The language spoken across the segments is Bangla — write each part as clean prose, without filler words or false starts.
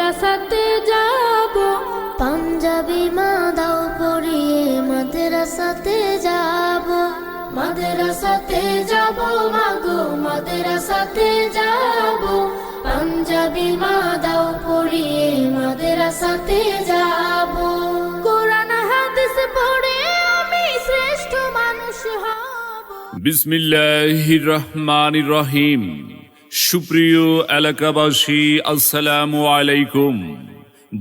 মাদ্রাসাতে যাব, পাঞ্জাবি মা দাও পরিয়ে মাদ্রাসাতে যাব, মাদ্রাসাতে যাব মাগো মাদ্রাসাতে যাব, পাঞ্জাবি মা দাও পরিয়ে মাদ্রাসাতে যাব। কোরআন হাদিস পড়ে আমি শ্রেষ্ঠ মানুষ হব। বিসমিল্লাহির রহমানির রহিম। সুপ্রিয় এলাকাবাসী, আসসালামু আলাইকুম।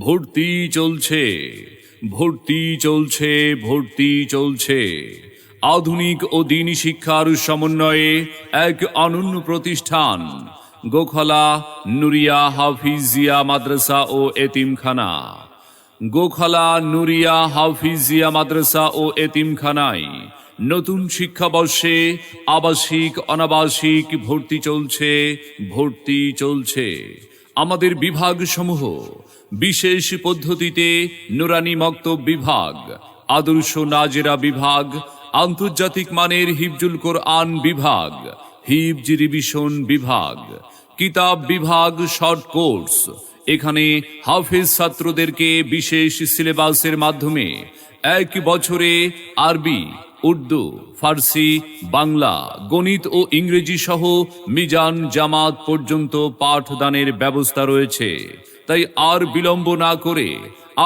ভর্তি চলছে, ভর্তি চলছে, ভর্তি চলছে। আধুনিক ও দ্বীনি শিক্ষার সমন্বয়ে এক অনন্য প্রতিষ্ঠান গোখলা নুরিয়া হাফিজিয়া মাদ্রাসা ও এতিমখানা। গোখলা নুরিয়া হাফিজিয়া মাদ্রাসা ও এতিমখানায় নতুন শিক্ষাবর্ষে আবাসিক অনাবাসিক ভর্তি চলছে, ভর্তি চলছে। আমাদের বিভাগসমূহ: বিশেষ পদ্ধতিতে নুরানি মক্তব বিভাগ, আদর্শ নাজেরা বিভাগ, আন্তর্জাতিক মানের হিফজুল কোরআন বিভাগ, হিফজ রিভিশন বিভাগ, কিতাব বিভাগ, শর্ট কোর্স। এখানে হাফেজ ছাত্রদেরকে বিশেষ সিলেবাসের মাধ্যমে এক বছরে আরবি, উর্দু, ফার্সি, বাংলা, গণিত ও ইংরেজি সহ মিজান জামাত পর্যন্ত পাঠদানের ব্যবস্থা রয়েছে। তাই আর বিলম্ব না করে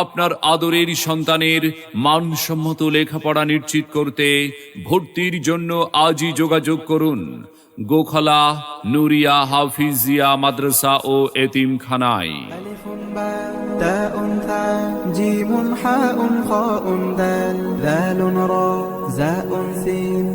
আপনার আদরের সন্তানের মানসম্মত লেখাপড়া নিশ্চিত করতে ভর্তির জন্য আজই যোগাযোগ করুন গোখলা নুরিয়া হাফিজিয়া মাদ্রাসা ও এতিমখানায়। تاء ثاء جيم حاء خاء دال ذال را زاء سين